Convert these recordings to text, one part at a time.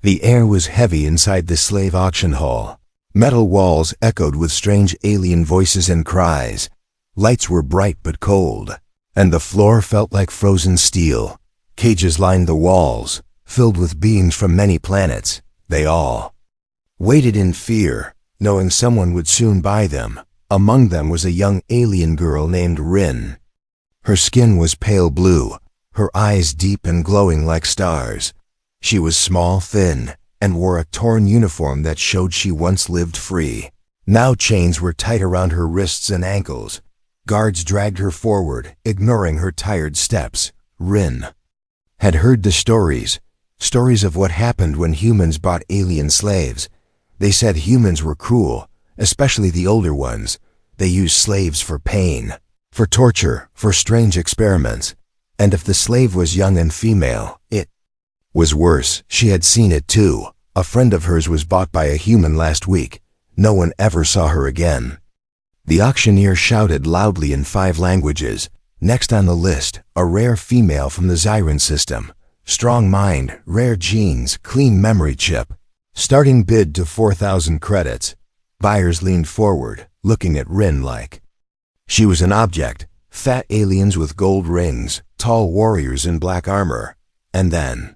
The air was heavy inside the slave auction hall. Metal walls echoed with strange alien voices and cries. Lights were bright but cold, and the floor felt like frozen steel. Cages lined the walls, filled with beings from many planets. They all waited in fear, knowing someone would soon buy them. Among them was a young alien girl named Rin. Her skin was pale blue, her eyes deep and glowing like stars. She was small, thin, and wore a torn uniform that showed she once lived free. Now chains were tight around her wrists and ankles. Guards dragged her forward, ignoring her tired steps. Rin had heard the stories of what happened when humans bought alien slaves. They said humans were cruel, especially the older ones. They used slaves for pain, for torture, for strange experiments. And if the slave was young and female, it was worse. She had seen it too. A friend of hers was bought by a human last week. No one ever saw her again. The auctioneer shouted loudly in 5 languages. Next on the list, a rare female from the Zynth system. Strong mind, rare genes, clean memory chip. Starting bid to 4,000 credits. Buyers leaned forward, looking at Rin like she was an object. Fat aliens with gold rings, tall warriors in black armor. And then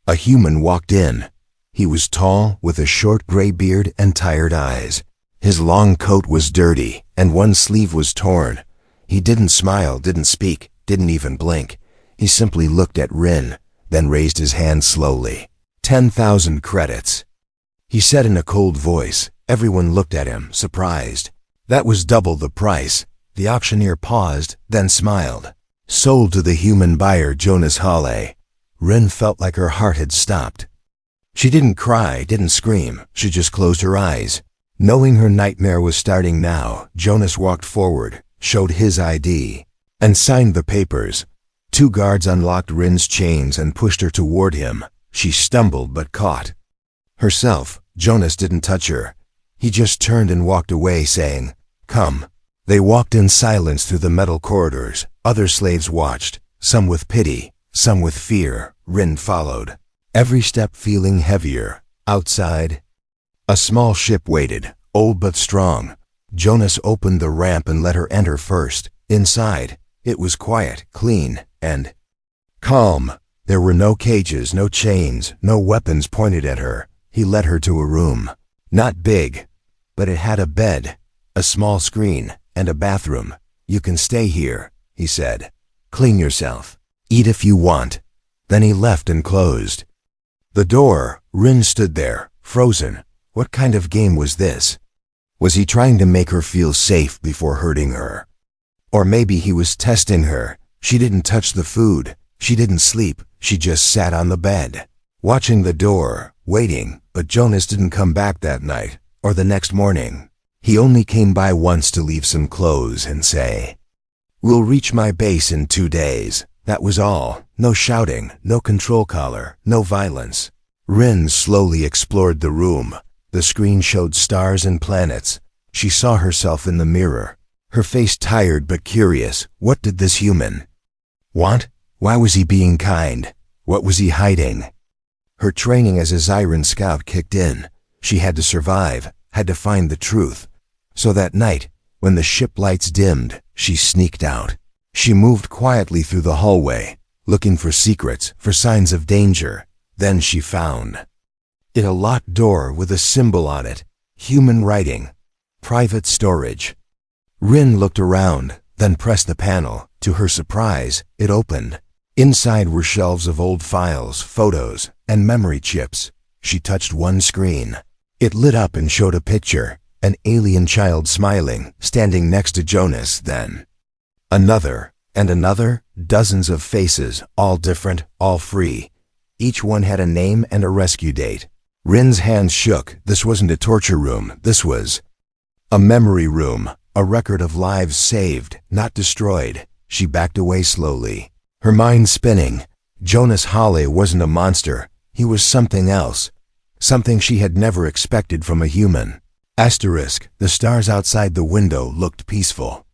a human walked in. He was tall, with a short gray beard and tired eyes. His long coat was dirty, and one sleeve was torn. He didn't smile, didn't speak, didn't even blink. He simply looked at Rin, then raised his hand slowly. 10,000 credits, he said in a cold voice. Everyone looked at him, surprised. That was double the price. The auctioneer paused, then smiled. Sold to the human buyer Jonas Hale. Rin felt like her heart had stopped. She didn't cry, didn't scream. She just closed her eyes. Knowing her nightmare was starting now, Jonas walked forward, showed his ID, and signed the papers. 2 guards unlocked Rin's chains and pushed her toward him. She stumbled but caught herself. Jonas didn't touch her. He just turned and walked away, saying, "Come." They walked in silence through the metal corridors. Other slaves watched, some with pity, some with fear. Rin followed, every step feeling heavier. Outside, a small ship waited, old but strong. Jonas opened the ramp and let her enter first. Inside, it was quiet, clean, and calm. There were no cages, no chains, no weapons pointed at her. He led her to a room. Not big, but it had a bed, a small screen, and a bathroom. "You can stay here," he said. "Clean yourself. Eat if you want." Then he left and closed the door. Rin stood there, frozen. What kind of game was this? Was he trying to make her feel safe before hurting her? Or maybe he was testing her. She didn't touch the food. She didn't sleep. She just sat on the bed, watching the door, waiting. But Jonas didn't come back that night, or the next morning. He only came by once to leave some clothes and say, "We'll reach my base in 2 days." That was all. No shouting, no control collar, no violence. Rin slowly explored the room. The screen showed stars and planets. She saw herself in the mirror, her face tired but curious. What did this human want? Why was he being kind? What was he hiding? Her training as a Zynth scout kicked in. She had to survive, had to find the truth. So that night, when the ship lights dimmed, she sneaked out. She moved quietly through the hallway, looking for secrets, for signs of danger. Then she found it, a locked door with a symbol on it, human writing, private storage. Rin looked around, then pressed the panel. To her surprise, it opened. Inside were shelves of old files, photos, and memory chips. She touched one screen. It lit up and showed a picture, an alien child smiling, standing next to Jonas. Then another, and another, dozens of faces, all different, all free. Each one had a name and a rescue date. Rin's hands shook. This wasn't a torture room. This was a memory room, a record of lives saved, not destroyed. She backed away slowly, her mind spinning. Jonas Hale wasn't a monster. He was something else, something she had never expected from a human. Asterisk, the stars outside the window looked peaceful.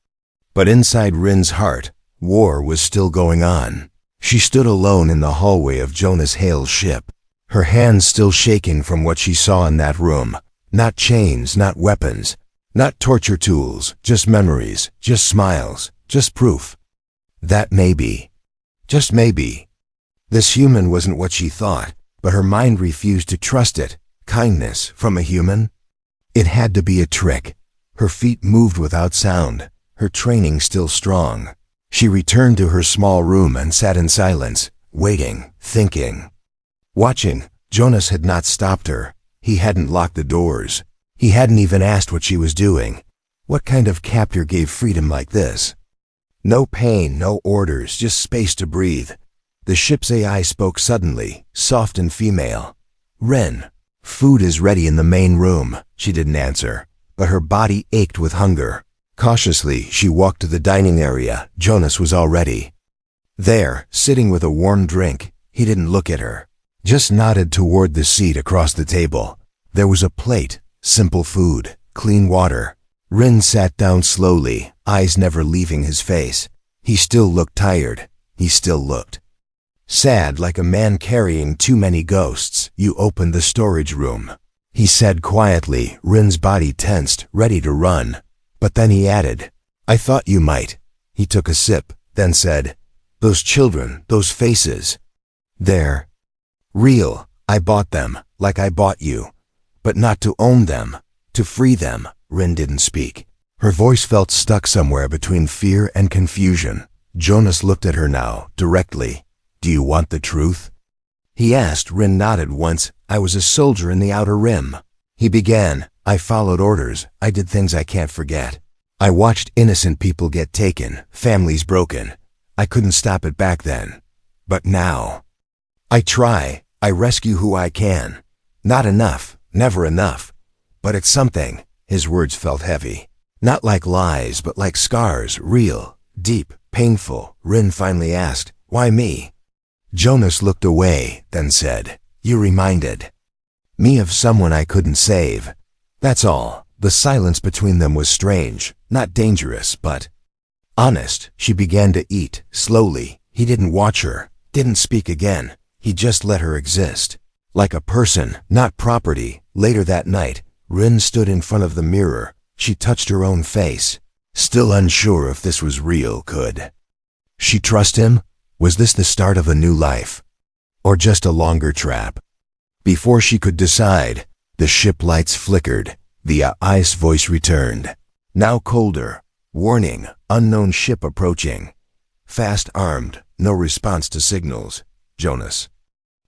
But inside Rin's heart, war was still going on. She stood alone in the hallway of Jonas Hale's ship. her hands still shaking from what she saw in that room. Not chains, not weapons, not torture tools, just memories, just smiles, just proof. That maybe, just maybe, this human wasn't what she thought, but her mind refused to trust it. Kindness from a human? It had to be a trick. Her feet moved without sound, her training still strong. She returned to her small room and sat in silence, waiting, thinking. Watching. Jonas had not stopped her. He hadn't locked the doors. He hadn't even asked what she was doing. What kind of captor gave freedom like this? No pain, no orders, just space to breathe. The ship's AI spoke suddenly, soft and female. "Ren, food is ready in the main room." She didn't answer, but her body ached with hunger. Cautiously, she walked to the dining area. Jonas was already there, sitting with a warm drink. He didn't look at her, just nodded toward the seat across the table. There was a plate, simple food, clean water. Ren sat down slowly, eyes never leaving his face. He still looked tired. He still looked sad, like a man carrying too many ghosts. "You opened the storage room," he said quietly. Ren's body tensed, ready to run. But then he added, "I thought you might." He took a sip, then said, "Those children, those faces, they're real. I bought them, like I bought you. But not to own them, to free them." Ren didn't speak. Her voice felt stuck somewhere between fear and confusion. Jonas looked at her now, directly. "Do you want the truth?" he asked. Ren nodded once. "I was a soldier in the Outer Rim." He began, "I followed orders. I did things I can't forget. I watched innocent people get taken, families broken. I couldn't stop it back then. But now, I try. I rescue who I can. Not enough, never enough. But it's something." His words felt heavy. Not like lies, but like scars, real, deep, painful. Ren finally asked, "Why me?" Jonas looked away, then said, "You reminded me of someone I couldn't save. That's all." The silence between them was strange, not dangerous, but honest. She began to eat, slowly. He didn't watch her, didn't speak again. He just let her exist. Like a person, not property. Later that night, Ren stood in front of the mirror. She touched her own face. Still unsure if this was real. Could she trust him? Was this the start of a new life? Or just a longer trap? Before she could decide, the ship lights flickered. The ice voice returned. Now colder. Warning, unknown ship approaching. Fast armed, no response to signals. Jonas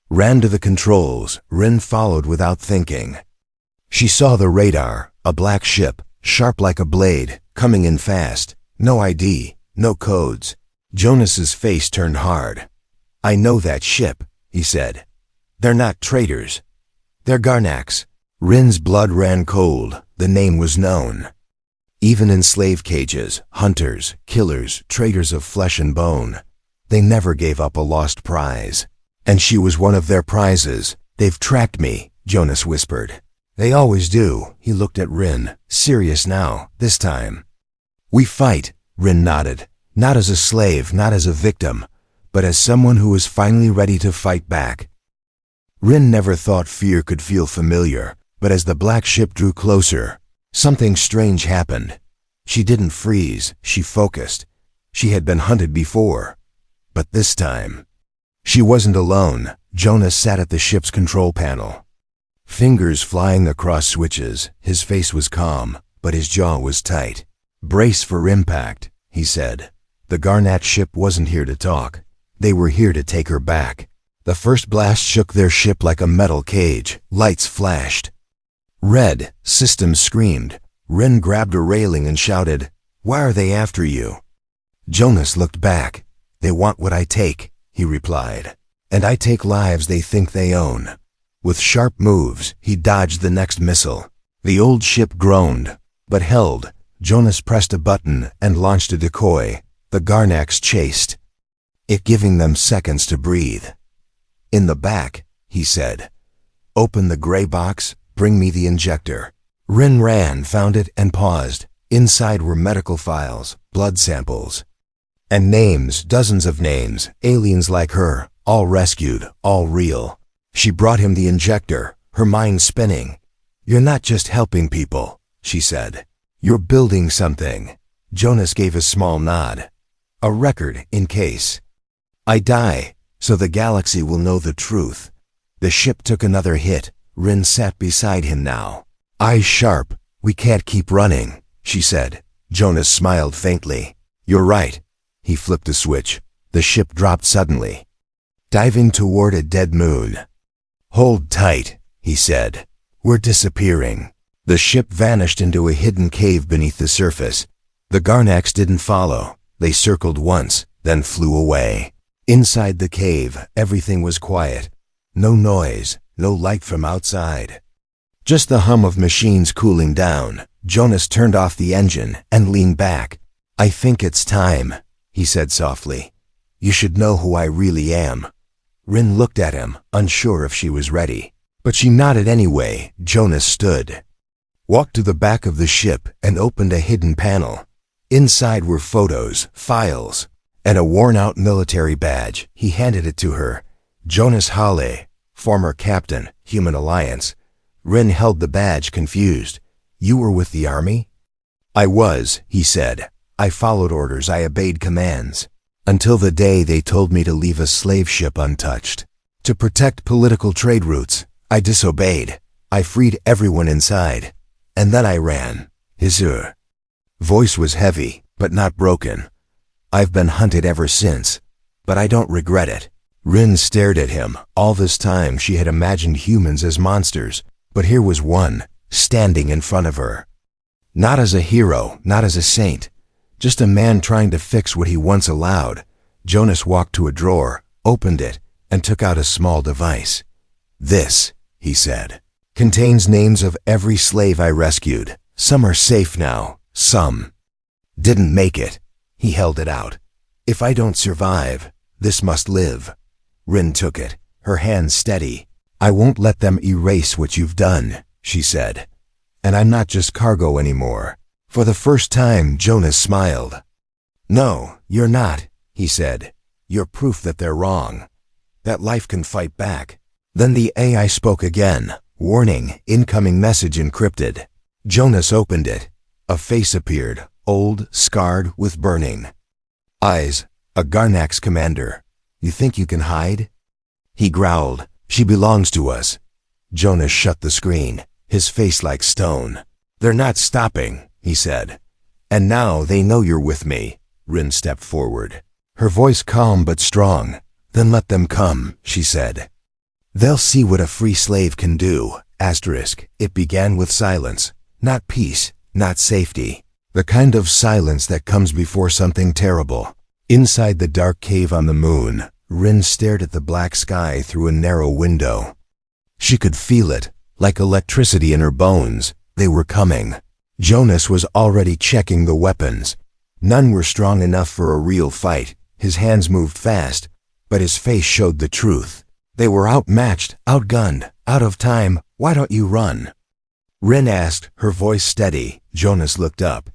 ran to the controls. Ren followed without thinking. She saw the radar, a black ship, sharp like a blade, coming in fast. No ID, no codes. Jonas's face turned hard. "I know that ship," he said. "They're not traitors. They're Garnaks." Ren's blood ran cold. The name was known. Even in slave cages, hunters, killers, traitors of flesh and bone. They never gave up a lost prize. And she was one of their prizes. "They've tracked me," Jonas whispered. "They always do." He looked at Ren, serious now, this time. "We fight," Ren nodded. "Not as a slave, not as a victim, but as someone who is finally ready to fight back." Ren never thought fear could feel familiar, but as the black ship drew closer, something strange happened. She didn't freeze, she focused. She had been hunted before, but this time, she wasn't alone. Jonas sat at the ship's control panel, fingers flying across switches. His face was calm, but his jaw was tight. "Brace for impact," he said. The Garnat ship wasn't here to talk. They were here to take her back. The first blast shook their ship like a metal cage. Lights flashed. Red. Systems screamed. Ren grabbed a railing and shouted, "Why are they after you?" Jonas looked back. "They want what I take," he replied. "And I take lives they think they own." With sharp moves, he dodged the next missile. The old ship groaned, but held. Jonas pressed a button and launched a decoy. The Garnaks chased, it giving them seconds to breathe. "In the back," he said. "Open the gray box, bring me the injector." Ren ran, found it, and paused. Inside were medical files, blood samples, and names, dozens of names, aliens like her, all rescued, all real. She brought him the injector, her mind spinning. "You're not just helping people," she said. "You're building something." Jonas gave a small nod. "A record, in case I die, so the galaxy will know the truth." The ship took another hit. Ryn sat beside him now. Eyes sharp. "We can't keep running," she said. Jonas smiled faintly. "You're right." He flipped a switch. The ship dropped suddenly, diving toward a dead moon. "Hold tight," he said. "We're disappearing." The ship vanished into a hidden cave beneath the surface. The Garnax didn't follow. They circled once, then flew away. Inside the cave, everything was quiet. No noise, no light from outside. Just the hum of machines cooling down. Jonas turned off the engine and leaned back. "I think it's time," he said softly. "You should know who I really am." Ryn looked at him, unsure if she was ready. But she nodded anyway. Jonas stood, walked to the back of the ship, and opened a hidden panel. Inside were photos, files, and a worn-out military badge. He handed it to her. "Jonas Hale, former captain, Human Alliance." Ryn held the badge, confused. "You were with the army?" "I was," he said. "I followed orders, I obeyed commands. Until the day they told me to leave a slave ship untouched. To protect political trade routes, I disobeyed. I freed everyone inside. And then I ran." His voice was heavy, but not broken. "I've been hunted ever since, but I don't regret it." Ryn stared at him. All this time she had imagined humans as monsters, but here was one, standing in front of her. Not as a hero, not as a saint, just a man trying to fix what he once allowed. Jonas walked to a drawer, opened it, and took out a small device. "This," he said, "contains names of every slave I rescued. Some are safe now, some didn't make it." He held it out. "If I don't survive, this must live." Ryn took it, her hands steady. "I won't let them erase what you've done," she said. "And I'm not just cargo anymore." For the first time, Jonas smiled. "No, you're not," he said. "You're proof that they're wrong, that life can fight back." Then the AI spoke again. "Warning, incoming message encrypted." Jonas opened it. A face appeared, old, scarred, with burning eyes. "A Garnax commander. You think you can hide?" He growled. "She belongs to us." Jonas shut the screen, his face like stone. "They're not stopping," he said. "And now they know you're with me." Ryn stepped forward, her voice calm but strong. "Then let them come," she said. "They'll see what a free slave can do." It began with silence, not peace, not safety. The kind of silence that comes before something terrible. Inside the dark cave on the moon, Ryn stared at the black sky through a narrow window. She could feel it, like electricity in her bones. They were coming. Jonas was already checking the weapons. None were strong enough for a real fight. His hands moved fast, but his face showed the truth. They were outmatched, outgunned, out of time. "Why don't you run?" Ryn asked, her voice steady. Jonas looked up.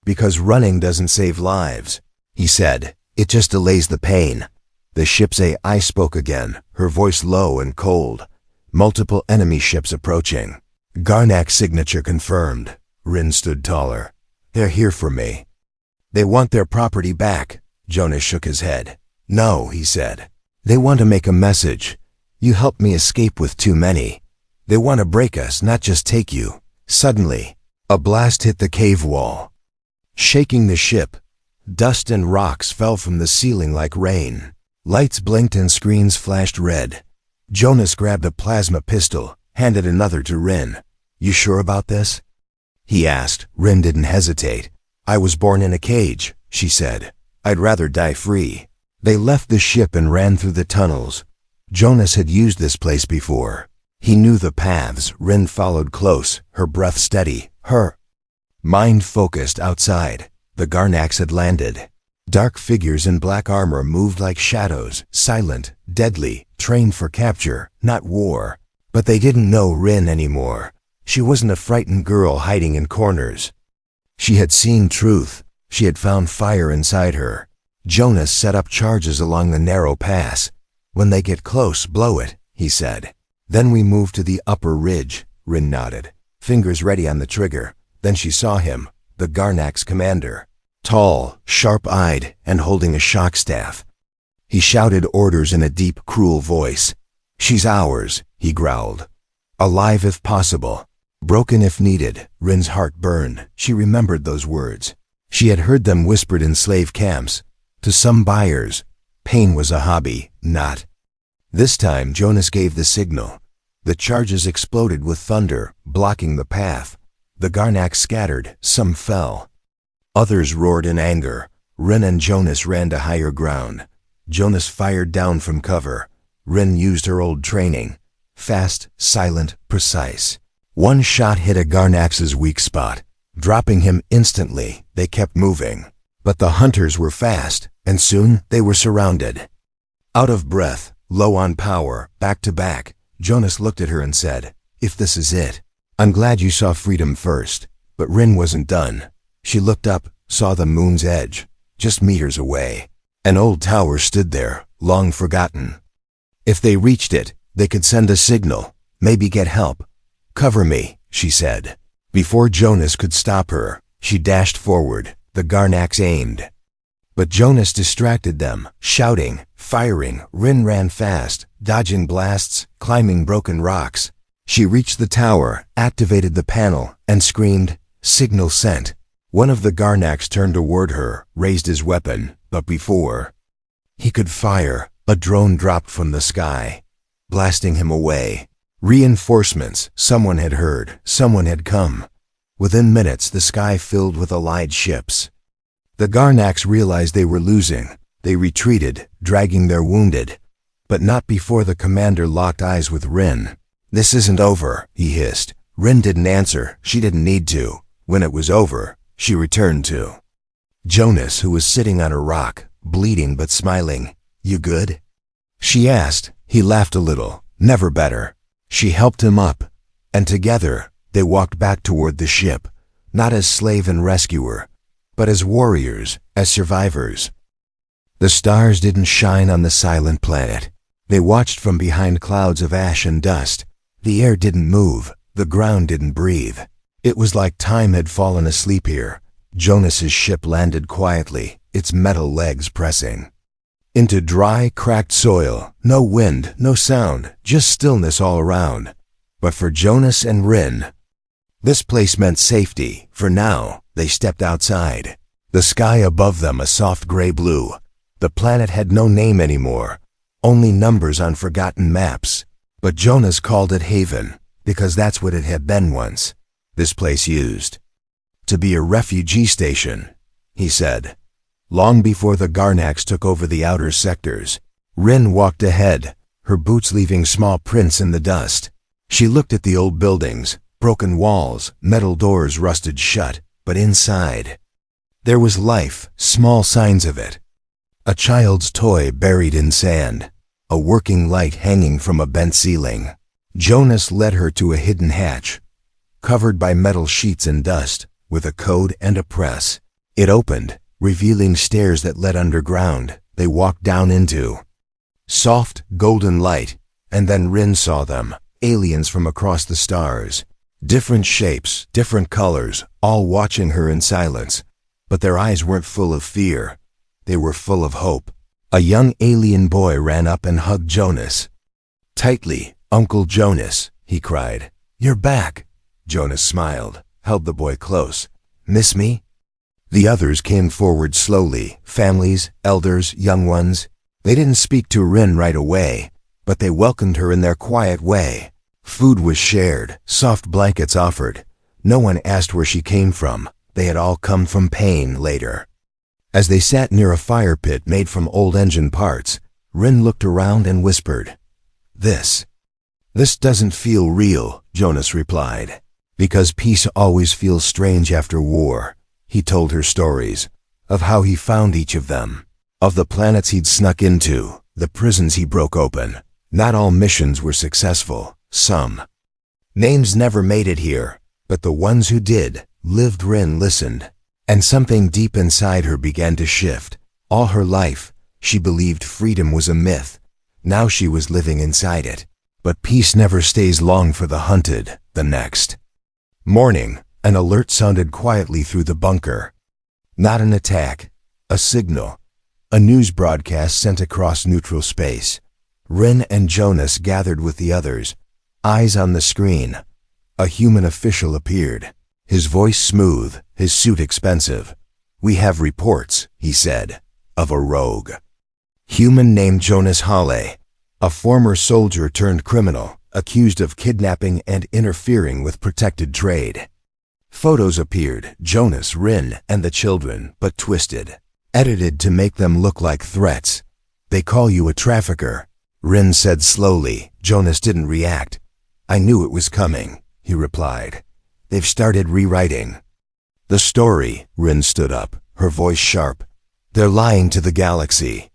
"Because running doesn't save lives," he said. "It just delays the pain." The ship's AI spoke again, her voice low and cold. "Multiple enemy ships approaching." Garnax signature confirmed. Ryn stood taller. "They're here for me." "They want their property back." Jonas shook his head. "No," he said. "They want to make a message. You helped me escape with too many. They want to break us, not just take you." Suddenly, a blast hit the cave wall, shaking the ship. Dust and rocks fell from the ceiling like rain. Lights blinked and screens flashed red. Jonas grabbed a plasma pistol, handed another to Ryn. "You sure about this?" he asked. Ryn didn't hesitate. "I was born in a cage," she said. "I'd rather die free." They left the ship and ran through the tunnels. Jonas had used this place before. He knew the paths. Ryn followed close, her breath steady, her mind focused outside. The Garnax had landed. Dark figures in black armor moved like shadows, silent, deadly, trained for capture, not war. But they didn't know Ryn anymore. She wasn't a frightened girl hiding in corners. She had seen truth. She had found fire inside her. Jonas set up charges along the narrow pass. "When they get close, blow it," he said. Then we moved to the upper ridge, Rin nodded, fingers ready on the trigger. Then she saw him, the Garnak's commander. Tall, sharp-eyed, and holding a shock staff. He shouted orders in a deep, cruel voice. "She's ours," he growled. "Alive if possible. Broken if needed." Rin's heart burned. She remembered those words. She had heard them whispered in slave camps. To some buyers, pain was a hobby, not. This time Jonas gave the signal. The charges exploded with thunder, blocking the path. The Garnak scattered, some fell. Others roared in anger. Rin and Jonas ran to higher ground. Jonas fired down from cover. Rin used her old training. Fast, silent, precise. One shot hit a Garnak's weak spot, dropping him instantly. They kept moving. But the hunters were fast, and soon they were surrounded. Out of breath, low on power, back to back, Jonas looked at her and said, "If this is it, I'm glad you saw freedom first." But Rin wasn't done. She looked up, saw the moon's edge, just meters away. An old tower stood there, long forgotten. If they reached it, they could send a signal, maybe get help. "Cover me," she said. Before Jonas could stop her, she dashed forward. The Garnaks aimed. But Jonas distracted them, shouting, firing. Rin ran fast, dodging blasts, climbing broken rocks. She reached the tower, activated the panel, and screamed, "Signal sent." One of the Garnaks turned toward her, raised his weapon, but before he could fire, a drone dropped from the sky, blasting him away. Reinforcements, someone had heard, someone had come. Within minutes, the sky filled with allied ships. The Garnaks realized they were losing. They retreated, dragging their wounded. But not before the commander locked eyes with Rin. "This isn't over," he hissed. Rin didn't answer. She didn't need to. When it was over, she returned to Jonas, who was sitting on a rock, bleeding but smiling. "You good?" she asked. He laughed a little. "Never better." She helped him up, and together they walked back toward the ship, not as slave and rescuer, but as warriors, as survivors. The stars didn't shine on the silent planet. They watched from behind clouds of ash and dust. The air didn't move, the ground didn't breathe. It was like time had fallen asleep here. Jonas's ship landed quietly, its metal legs pressing into dry, cracked soil. No wind, no sound, just stillness all around. But for Jonas and Rin, this place meant safety. For now, they stepped outside. The sky above them a soft gray blue. The planet had no name anymore, only numbers on forgotten maps. But Jonas called it Haven, because that's what it had been once. This place used to be a refugee station, he said. Long before the Garnaks took over the outer sectors, Rin walked ahead, her boots leaving small prints in the dust. She looked at the old buildings, broken walls, metal doors rusted shut, but inside there was life, small signs of it. A child's toy buried in sand, a working light hanging from a bent ceiling. Jonas led her to a hidden hatch, covered by metal sheets and dust, with a code and a press. It opened, revealing stairs that led underground. They walked down into soft, golden light, and then Rin saw them, aliens from across the stars. Different shapes, different colors, all watching her in silence. But their eyes weren't full of fear. They were full of hope. A young alien boy ran up and hugged Jonas tightly. "Uncle Jonas," he cried. "You're back." Jonas smiled, held the boy close. "Miss me?" The others came forward slowly, families, elders, young ones. They didn't speak to Rin right away, but they welcomed her in their quiet way. Food was shared, soft blankets offered. No one asked where she came from. They had all come from pain later. As they sat near a fire pit made from old engine parts, Rin looked around and whispered, This doesn't feel real," Jonas replied. "Because peace always feels strange after war." He told her stories, of how he found each of them, of the planets he'd snuck into, the prisons he broke open. Not all missions were successful, some names never made it here, but the ones who did, lived. Rin listened, and something deep inside her began to shift. All her life, she believed freedom was a myth. Now she was living inside it. But peace never stays long for the hunted. The next morning, an alert sounded quietly through the bunker. Not an attack, a signal. A news broadcast sent across neutral space. Rin and Jonas gathered with the others, eyes on the screen. A human official appeared, his voice smooth, his suit expensive. "We have reports," he said, "of a rogue human named Jonas Hale, a former soldier turned criminal, accused of kidnapping and interfering with protected trade." Photos appeared, Jonas, Rin, and the children, but twisted, edited to make them look like threats. "They call you a trafficker," Rin said slowly. Jonas didn't react. "I knew it was coming," he replied. "They've started rewriting the story." Rin stood up, her voice sharp. "They're lying to the galaxy.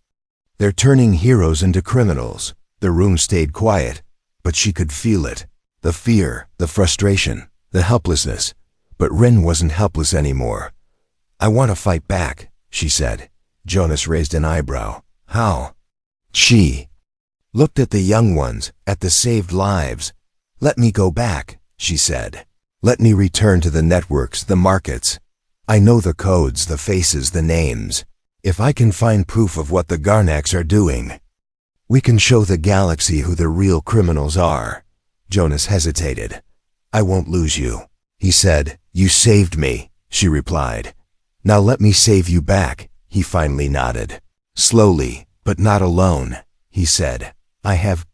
They're turning heroes into criminals." The room stayed quiet, but she could feel it. The fear, the frustration, the helplessness. But Rin wasn't helpless anymore. "I want to fight back," she said. Jonas raised an eyebrow. "How?" She looked at the young ones, at the saved lives. "Let me go back," she said. "Let me return to the networks, the markets. I know the codes, the faces, the names. If I can find proof of what the Garnax are doing, we can show the galaxy who the real criminals are." Jonas hesitated. "I won't lose you," he said. "You saved me," she replied. "Now let me save you back." He finally nodded. "Slowly, but not alone," he said. "I have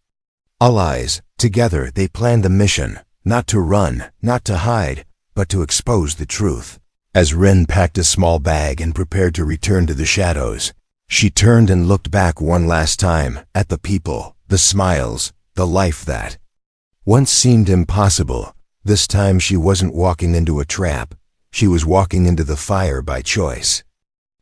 allies." Together they planned the mission, not to run, not to hide, but to expose the truth. As Rin packed a small bag and prepared to return to the shadows, she turned and looked back one last time, at the people, the smiles, the life that once seemed impossible. This time she wasn't walking into a trap. She was walking into the fire by choice.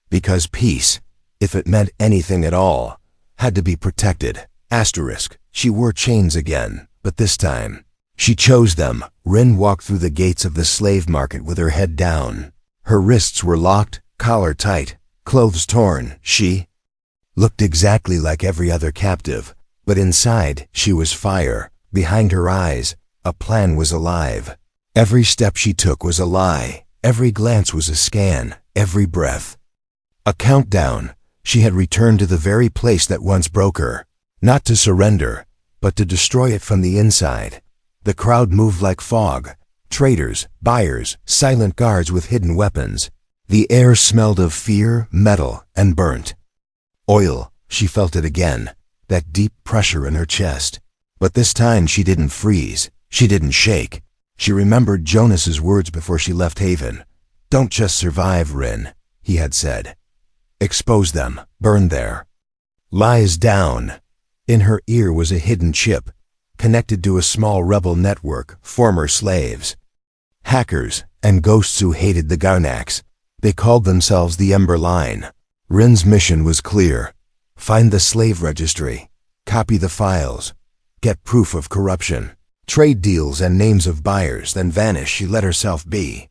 Because peace, if it meant anything at all, had to be protected. Asterisk. She wore chains again, but this time she chose them. Rin walked through the gates of the slave market with her head down. Her wrists were locked, collar tight, clothes torn. She looked exactly like every other captive, but inside she was fire. Behind her eyes, a plan was alive. Every step she took was a lie. Every glance was a scan. Every breath a countdown. She had returned to the very place that once broke her. Not to surrender, but to destroy it from the inside. The crowd moved like fog. Traders, buyers, silent guards with hidden weapons. The air smelled of fear, metal, and burnt oil. She felt it again, that deep pressure in her chest. But this time she didn't freeze. She didn't shake. She remembered Jonas's words before she left Haven. "Don't just survive, Rin," he had said. "Expose them. Burn their lies down." In her ear was a hidden chip, connected to a small rebel network, former slaves, hackers, and ghosts who hated the Garnax. They called themselves the Ember Line. Rin's mission was clear. Find the slave registry, copy the files, get proof of corruption, trade deals and names of buyers, then vanish. She let herself be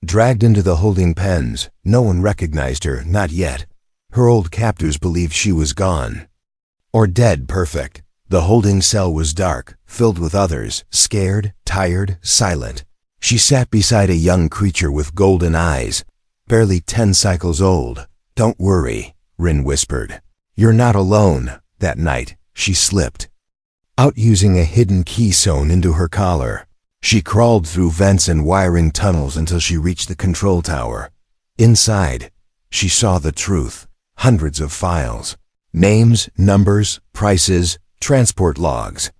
dragged into the holding pens. No one recognized her, not yet. Her old captors believed she was gone. Or dead. Perfect. The holding cell was dark, filled with others, scared, tired, silent. She sat beside a young creature with golden eyes, barely 10 cycles old. "Don't worry," Rin whispered. "You're not alone." That night, she slipped out using a hidden key sewn into her collar. She crawled through vents and wiring tunnels until she reached the control tower. Inside, she saw the truth. Hundreds of files. Names, numbers, prices, transport logs.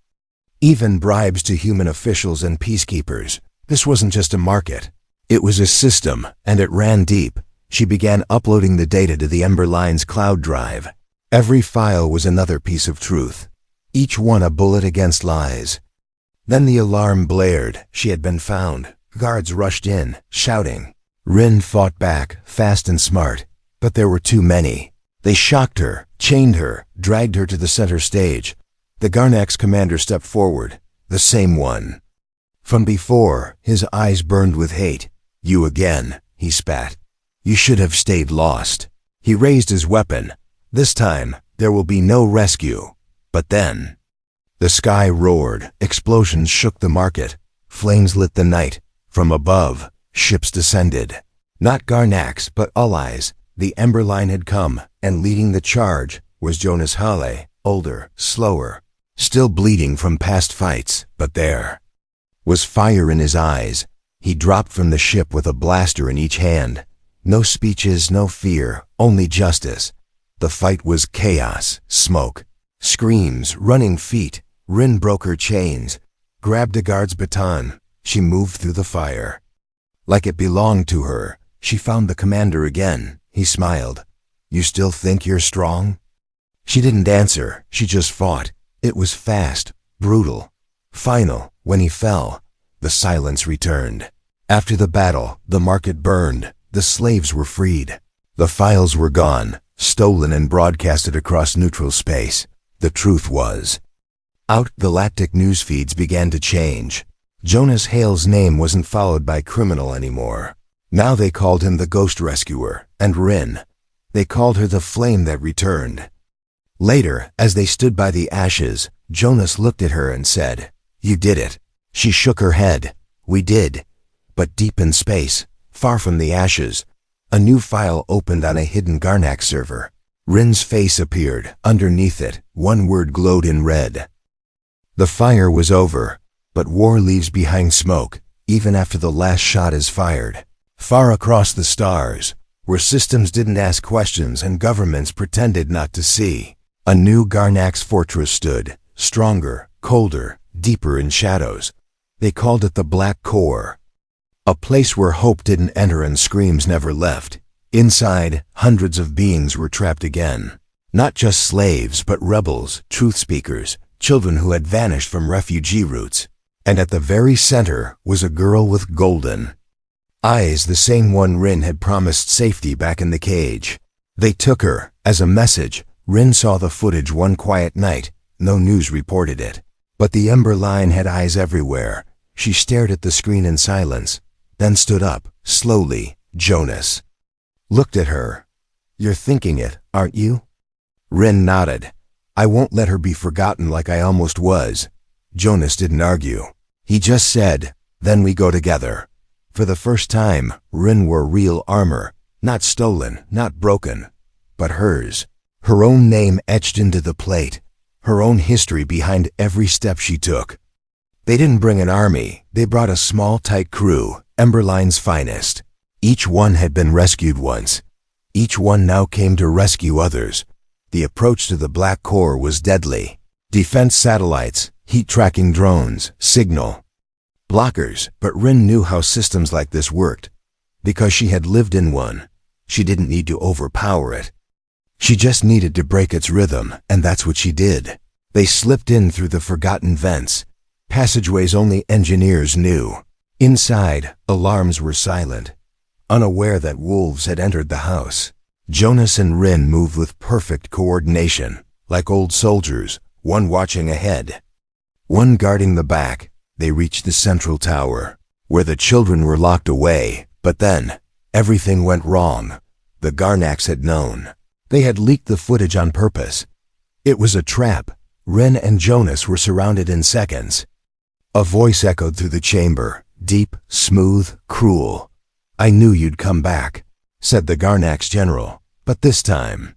Even bribes to human officials and peacekeepers. This wasn't just a market. It was a system, and it ran deep. She began uploading the data to the Ember Line's cloud drive. Every file was another piece of truth, each one a bullet against lies. Then the alarm blared. She had been found. Guards rushed in, shouting. Rin fought back, fast and smart, but there were too many. They shocked her, chained her, dragged her to the center stage. The Garnax commander stepped forward, the same one from before. His eyes burned with hate. "You again," he spat. "You should have stayed lost." He raised his weapon. "This time, there will be no rescue." But then The sky roared, explosions shook the market, flames lit the night. From above, ships descended. Not Garnax, but allies. The Ember Line had come, and leading the charge was Jonas Hale, older, slower, still bleeding from past fights, but there was fire in his eyes. He dropped from the ship with a blaster in each hand. No speeches, no fear, only justice. The fight was chaos, smoke, screams, running feet. Rin broke her chains, grabbed a guard's baton. She moved through the fire like it belonged to her. She found the commander again. He smiled. "You still think you're strong?" She didn't answer. She just fought. It was fast, brutal, final. When he fell, the silence returned. After the battle, the market burned. The slaves were freed. The files were gone, stolen and broadcasted across neutral space. The truth was out. Galactic news feeds began to change. Jonas Hale's name wasn't followed by criminal anymore. Now they called him the Ghost Rescuer, and Rin, they called her the Flame that returned. Later, as they stood by the ashes, Jonas looked at her and said, "You did it." She shook her head. "We did." But deep in space, far from the ashes, a new file opened on a hidden Garnax server. Rin's face appeared. Underneath it, one word glowed in red. The fire was over, but war leaves behind smoke, even after the last shot is fired. Far across the stars, where systems didn't ask questions and governments pretended not to see, a new Garnax fortress stood, stronger, colder, deeper in shadows. They called it the Black Core, a place where hope didn't enter and screams never left. Inside, hundreds of beings were trapped again. Not just slaves, but rebels, truth speakers, children who had vanished from refugee routes. And at the very center was a girl with golden eyes, the same one Rin had promised safety back in the cage. They took her as a message. Rin saw the footage one quiet night. No news reported it. But the Ember Line had eyes everywhere. She stared at the screen in silence, then stood up, slowly. Jonas looked at her. "You're thinking it, aren't you?" Rin nodded. "I won't let her be forgotten like I almost was." Jonas didn't argue. He just said, "Then we go together." For the first time, Rin wore real armor, not stolen, not broken, but hers. Her own name etched into the plate, her own history behind every step she took. They didn't bring an army, they brought a small, tight crew, Emberline's finest. Each one had been rescued once. Each one now came to rescue others. The approach to the Black Core was deadly. Defense satellites, heat-tracking drones, signal blockers, but Rin knew how systems like this worked. Because she had lived in one, she didn't need to overpower it. She just needed to break its rhythm, and that's what she did. They slipped in through the forgotten vents, passageways only engineers knew. Inside, alarms were silent, unaware that wolves had entered the house. Jonas and Rin moved with perfect coordination, like old soldiers, one watching ahead, one guarding the back. They reached the central tower, where the children were locked away, but then, everything went wrong. The Garnax had known. They had leaked the footage on purpose. It was a trap. Rin and Jonas were surrounded in seconds. A voice echoed through the chamber, deep, smooth, cruel. "I knew you'd come back," said the Garnax general, "but this time,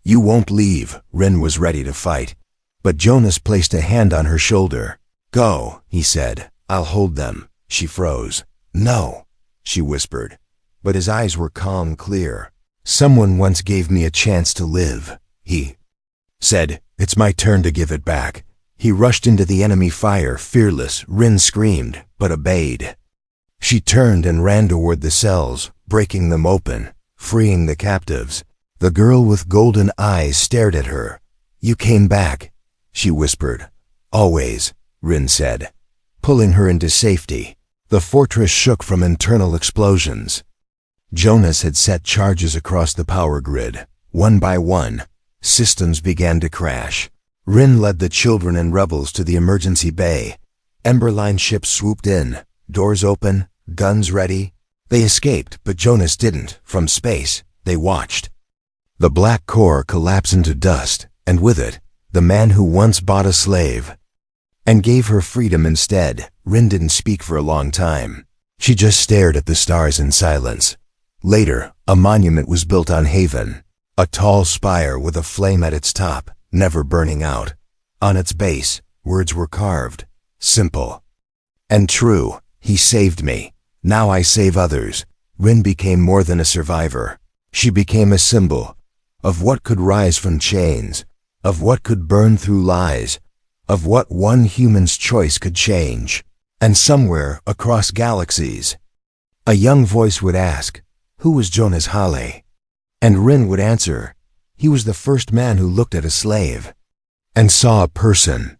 you won't leave." Rin was ready to fight, but Jonas placed a hand on her shoulder. "Go," he said. "I'll hold them." She froze. "No," she whispered, but his eyes were calm, clear. "Someone once gave me a chance to live," he said. "It's my turn to give it back." He rushed into the enemy fire, fearless. Rin screamed, but obeyed. She turned and ran toward the cells, breaking them open, freeing the captives. The girl with golden eyes stared at her. "You came back," she whispered. "Always," Rin said, pulling her into safety. The fortress shook from internal explosions. Jonas had set charges across the power grid. One by one, systems began to crash. Rin led the children and rebels to the emergency bay. Emberline ships swooped in, doors open, guns ready. They escaped, but Jonas didn't. From space, they watched the Black Core collapse into dust, and with it, the man who once bought a slave. and gave her freedom instead. Rin didn't speak for a long time. She just stared at the stars in silence. Later, a monument was built on Haven, a tall spire with a flame at its top, never burning out. On its base, words were carved, simple and true. He saved me. Now I save others. Rin became more than a survivor. She became a symbol of what could rise from chains, of what could burn through lies, of what one human's choice could change. And somewhere across galaxies, a young voice would ask, who was Jonas Hale? And Rin would answer, he was the first man who looked at a slave and saw a person.